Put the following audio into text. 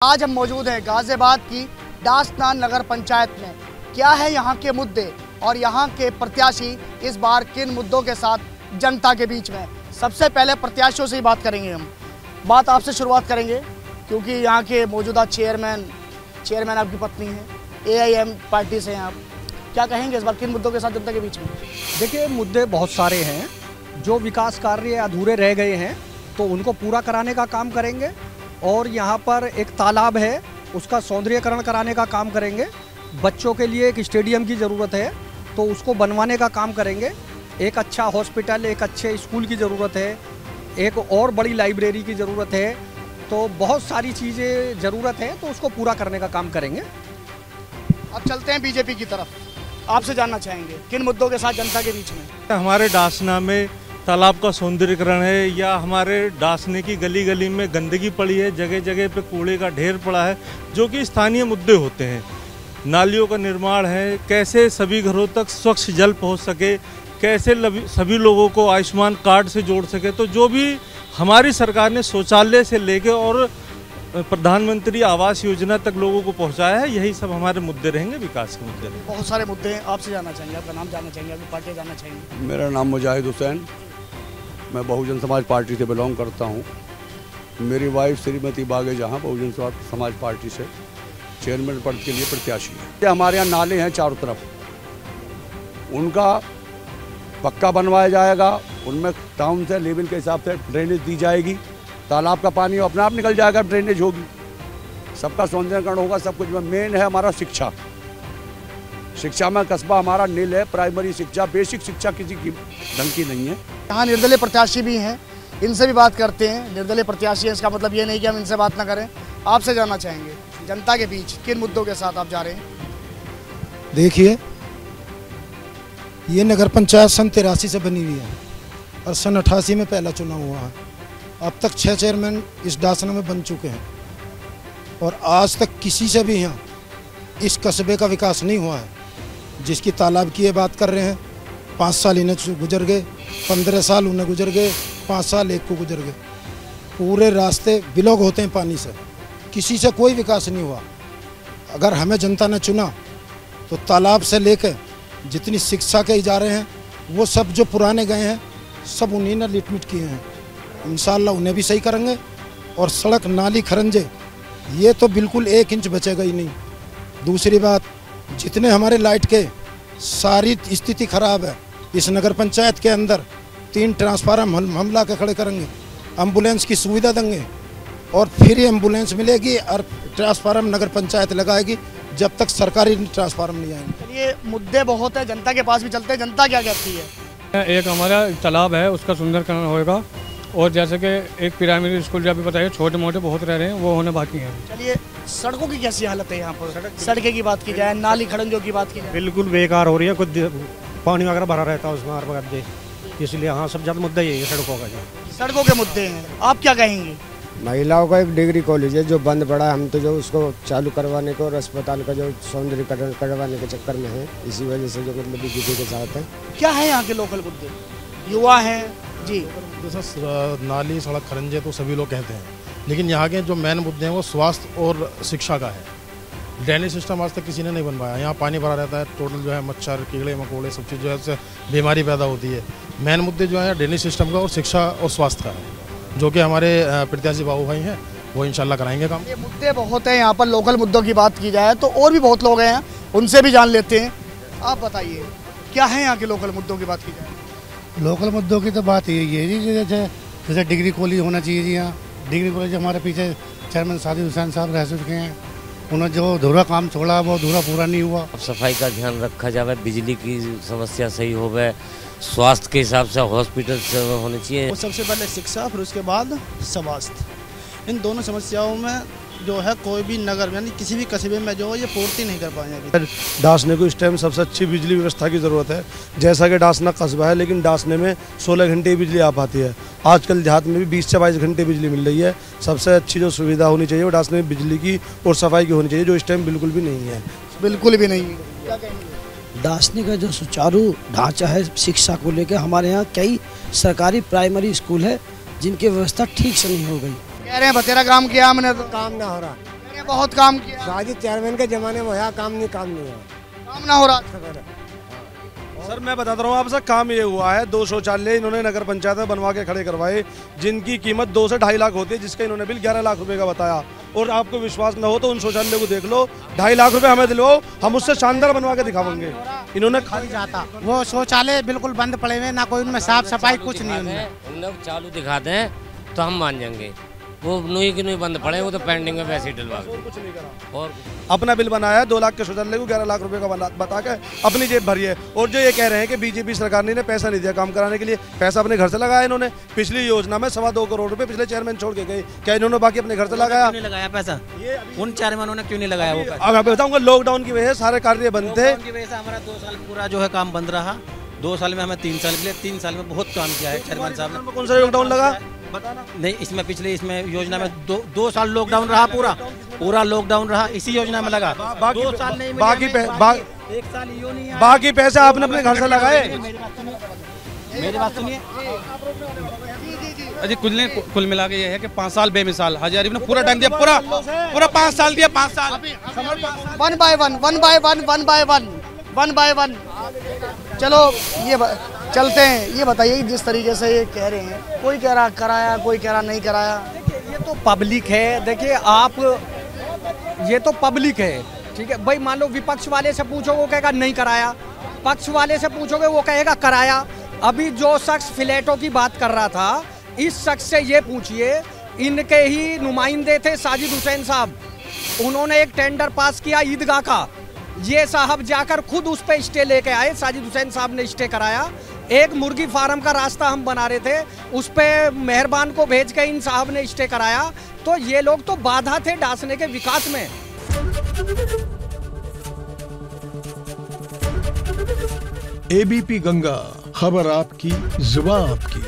आज हम मौजूद हैं गाजियाबाद की दास्तान नगर पंचायत में। क्या है यहाँ के मुद्दे और यहाँ के प्रत्याशी इस बार किन मुद्दों के साथ जनता के बीच में। सबसे पहले प्रत्याशियों से ही बात करेंगे। हम बात आपसे शुरुआत करेंगे क्योंकि यहाँ के मौजूदा चेयरमैन आपकी पत्नी है, AIM पार्टी से हैं आप। क्या कहेंगे इस बार किन मुद्दों के साथ जनता के बीच में? देखिए, मुद्दे बहुत सारे हैं। जो विकास कार्य अधूरे रह गए हैं तो उनको पूरा कराने का काम करेंगे, और यहाँ पर एक तालाब है उसका सौंदर्यीकरण कराने का काम करेंगे। बच्चों के लिए एक स्टेडियम की ज़रूरत है तो उसको बनवाने का काम करेंगे। एक अच्छा हॉस्पिटल, एक अच्छे स्कूल की ज़रूरत है, एक और बड़ी लाइब्रेरी की ज़रूरत है। तो बहुत सारी चीज़ें ज़रूरत है तो उसको पूरा करने का काम करेंगे। अब चलते हैं बीजेपी की तरफ। आपसे जानना चाहेंगे किन मुद्दों के साथ जनता के बीच में। हमारे डासना में तालाब का सौंदर्यीकरण है, या हमारे डासने की गली गली में गंदगी पड़ी है, जगह जगह पे कूड़े का ढेर पड़ा है, जो कि स्थानीय मुद्दे होते हैं। नालियों का निर्माण है, कैसे सभी घरों तक स्वच्छ जल पहुंच सके, कैसे सभी लोगों को आयुष्मान कार्ड से जोड़ सके। तो जो भी हमारी सरकार ने शौचालय से लेके और प्रधानमंत्री आवास योजना तक लोगों को पहुंचाया है, यही सब हमारे मुद्दे रहेंगे, विकास के मुद्दे रहेंगे। बहुत सारे मुद्दे हैं। आपसे जानना चाहेंगे, आपका नाम जानना चाहेंगे, आपकी पार्टी जानना चाहेंगे। मेरा नाम मुजाहिद हुसैन, मैं बहुजन समाज पार्टी से बिलोंग करता हूं। मेरी वाइफ श्रीमती बागे जहां बहुजन समाज पार्टी से चेयरमैन पद के लिए प्रत्याशी है। हमारे यहाँ नाले हैं चारों तरफ, उनका पक्का बनवाया जाएगा। उनमें टाउन से लेवल के हिसाब से ड्रेनेज दी जाएगी। तालाब का पानी अपने आप निकल जाएगा, ड्रेनेज होगी, सबका सौंदर्यीकरण होगा, सब कुछ। मेन है हमारा शिक्षा। शिक्षा में कस्बा हमारा नील है। प्राइमरी शिक्षा, बेसिक शिक्षा किसी की ढंग की नहीं है। यहाँ निर्दलीय प्रत्याशी भी हैं, इनसे भी बात करते हैं। निर्दलीय प्रत्याशी है, इसका मतलब ये नहीं कि हम इनसे बात ना करें। आपसे जानना चाहेंगे जनता के बीच किन मुद्दों के साथ आप जा रहे हैं। देखिए, ये नगर पंचायत सन 83 से बनी हुई है और सन 88 में पहला चुनाव हुआ है। अब तक 6 चेयरमैन इस डासना में बन चुके हैं और आज तक किसी से भी यहाँ इस कस्बे का विकास नहीं हुआ है। जिसकी तालाब की ये बात कर रहे हैं, 5 साल इन्हें गुजर गए, 15 साल उन्हें गुजर गए, 5 साल एक को गुजर गए। पूरे रास्ते ब्लॉक होते हैं पानी से, किसी से कोई विकास नहीं हुआ। अगर हमें जनता ने चुना तो तालाब से लेकर जितनी शिक्षा के इजारे हैं वो सब जो पुराने गए हैं सब उन्हीं ने लिटमिट किए हैं। इंशाल्लाह उन्हें भी सही करेंगे। और सड़क, नाली, खरंजे, ये तो बिल्कुल 1 इंच बचेगा ही नहीं। दूसरी बात, जितने हमारे लाइट के सारी स्थिति खराब है। इस नगर पंचायत के अंदर 3 ट्रांसफार्म हम ला के खड़े करेंगे, एम्बुलेंस की सुविधा देंगे और फिर एम्बुलेंस मिलेगी और ट्रांसफार्म नगर पंचायत लगाएगी जब तक सरकारी ट्रांसफार्म नहीं आएंगे। चलिए, मुद्दे बहुत है, जनता के पास भी चलते हैं। जनता क्या कहती है? एक हमारा तालाब है, उसका सुंदरीकरण होएगा, और जैसे कि एक प्राइमरी स्कूल जो अभी बताइए छोटे मोटे बहुत रह रहे हैं, वो होने बाकी हैं। चलिए, सड़कों की कैसी हालत है यहाँ पर? सड़कें की बात की जाए, नाली खड़ंजों की बात की जाए, बिल्कुल बेकार हो रही है। कुछ पानी वगैरह भरा रहता है उसमें हर वक्त, इसलिए हाँ सब ज़्यादा मुद्दा यही है सड़कों का। सड़कों के मुद्दे हैं। आप क्या कहेंगे? महिलाओं का एक डिग्री कॉलेज है जो बंद पड़ा है, हम तो जो उसको चालू करवाने को और अस्पताल का जो सौंदर्यीकरण करवाने के चक्कर में है, इसी वजह से जो मतलब बीजेपी के साथ है। क्या है यहाँ के लोकल मुद्दे? युवा हैं जी। जैसा नाली, सड़क, खरंजे तो सभी लोग कहते हैं, लेकिन यहाँ के जो मेन मुद्दे हैं वो स्वास्थ्य और शिक्षा का है। ड्रेनेज सिस्टम आज तक किसी ने नहीं बनवाया। यहाँ पानी भरा रहता है, टोटल जो है मच्छर, कीड़े मकोड़े सब चीज़ जो है उससे बीमारी पैदा होती है। मेन मुद्दे जो है ड्रेनेज सिस्टम का और शिक्षा और स्वास्थ्य का है, जो कि हमारे प्रत्याशी बाबू भाई हैं वो इंशाल्लाह कराएंगे काम। ये मुद्दे बहुत हैं यहाँ पर। लोकल मुद्दों की बात की जाए तो और भी बहुत लोग हैं, उनसे भी जान लेते हैं। आप बताइए क्या है यहाँ के लोकल मुद्दों की बात की जाए? लोकल मुद्दों की तो बात यही है जी, जैसे डिग्री कॉलेज होना चाहिए जी। यहाँ डिग्री कॉलेज हमारे पीछे चेयरमैन सादिक हुसैन साहब रह चुके हैं, उन्होंने जो अधूरा काम छोड़ा वो अधूरा पूरा नहीं हुआ। अब सफाई का ध्यान रखा जाए, बिजली की समस्या सही हो गए, स्वास्थ्य के हिसाब से हॉस्पिटल होने चाहिए। सबसे पहले शिक्षा, फिर उसके बाद स्वास्थ्य। इन दोनों समस्याओं में जो है कोई भी नगर यानी किसी भी कस्बे में जो है ये पूर्ति नहीं कर पाएंगे। डासने को इस टाइम सबसे अच्छी बिजली व्यवस्था की ज़रूरत है। जैसा कि डासना कस्बा है, लेकिन डासने में 16 घंटे बिजली आ पाती है। आजकल देहात में भी 20 से 22 घंटे बिजली मिल रही है। सबसे अच्छी जो सुविधा होनी चाहिए वो डासने में बिजली की और सफाई की होनी चाहिए, जो इस टाइम बिल्कुल भी नहीं है। बिल्कुल भी नहीं है। क्या कहेंगे? दासने का जो सुचारू ढांचा है शिक्षा को लेकर, हमारे यहाँ कई सरकारी प्राइमरी स्कूल है जिनकी व्यवस्था ठीक से नहीं हो गई। कह रहे हैं बतेरा ग्राम किया हमने तो काम ना हो रहा। ने बहुत काम किया। साजिद चेयरमैन के जमाने में यहाँ काम नहीं हुआ। काम ना हो रहा। सर मैं बताता रहा हूँ आप सर, काम ये हुआ है 2 शौचालय इन्होंने नगर पंचायत में बनवा के खड़े करवाए, जिनकी कीमत 2 से 2.5 लाख होती है, जिसका इन्होंने बिल 11 लाख रुपए का बताया। और आपको विश्वास न हो तो उन शौचालय को देख लो, 2.5 लाख रुपए हमें दिलवाओ, हम उससे शानदार बनवा के दिखाएंगे। इन्होंने खाली जाता वो शौचालय बिल्कुल बंद पड़े हुए, ना कोई उनमें साफ सफाई कुछ नहीं उनमें। उन लोग चालू दिखाते हैं तो हम मान जाएंगे, वो नुई की नुई बंद पड़े, वो तो पेंडिंग में वैसे ही डलवा कुछ नहीं करा। और अपना बिल बनाया है 2 लाख के शौचालय को 11 लाख रुपए का बता के अपनी जेब भरी है। और जो ये कह रहे हैं कि बीजेपी सरकार ने पैसा नहीं दिया काम कराने के लिए, पैसा अपने घर से लगाया इन्होंने। पिछली योजना में 2.25 करोड़ रुपए पिछले चेयरमैन छोड़ के गए, क्या इन्होंने बाकी अपने घर से लगाया? क्यों नहीं लगाया पैसा? उन चेयरमैनों ने क्यों नहीं लगाया वो पैसा? अब बताऊंगा, लॉकडाउन की वजह से सारे कार्य बंद थे। लॉकडाउन की वजह से हमारा 2 साल पूरा जो है काम बंद रहा। 2 साल में हमें 3 साल मिले, 3 साल में बहुत काम किया है चेयरमैन साहब ने। कौन सा लॉकडाउन लगा? नहीं, इसमें पिछले इसमें योजना में 2 साल लॉकडाउन रहा, पूरा लॉकडाउन रहा, इसी योजना में लगा। 2 साल नहीं, बाकी 1 साल यूँ नहीं आया। बाकी पैसे आपने अपने घर से लगाए। मेरी बात सुनिए। अजी कुल मिला के ये है कि 5 साल बेमिसाल हाजी आरिफ ने पूरा टाइम दिया, पूरा 5 साल दिया, 5 साल। 1 बाय 1। चलो ये चलते हैं। ये बताइए जिस तरीके से ये कह रहे हैं, कोई कह रहा कराया, कोई कह रहा नहीं कराया। देखिए ये तो पब्लिक है। देखिए आप, ये तो पब्लिक है, ठीक है भाई। मान लो विपक्ष वाले से पूछो वो कहेगा नहीं कराया, पक्ष वाले से पूछोगे वो कहेगा कराया। अभी जो शख्स फ्लैटों की बात कर रहा था, इस शख्स से ये पूछिए, इनके ही नुमाइंदे थे साजिद हुसैन साहब, उन्होंने एक टेंडर पास किया ईदगाह का, ये साहब जाकर खुद उस पे स्टे लेके आए, साजिद हुसैन साहब ने स्टे कराया। एक मुर्गी फार्म का रास्ता हम बना रहे थे, उस पे मेहरबान को भेज के इन साहब ने स्टे कराया। तो ये लोग तो बाधा थे डासने के विकास में। एबीपी गंगा, खबर आपकी, जुबान आपकी।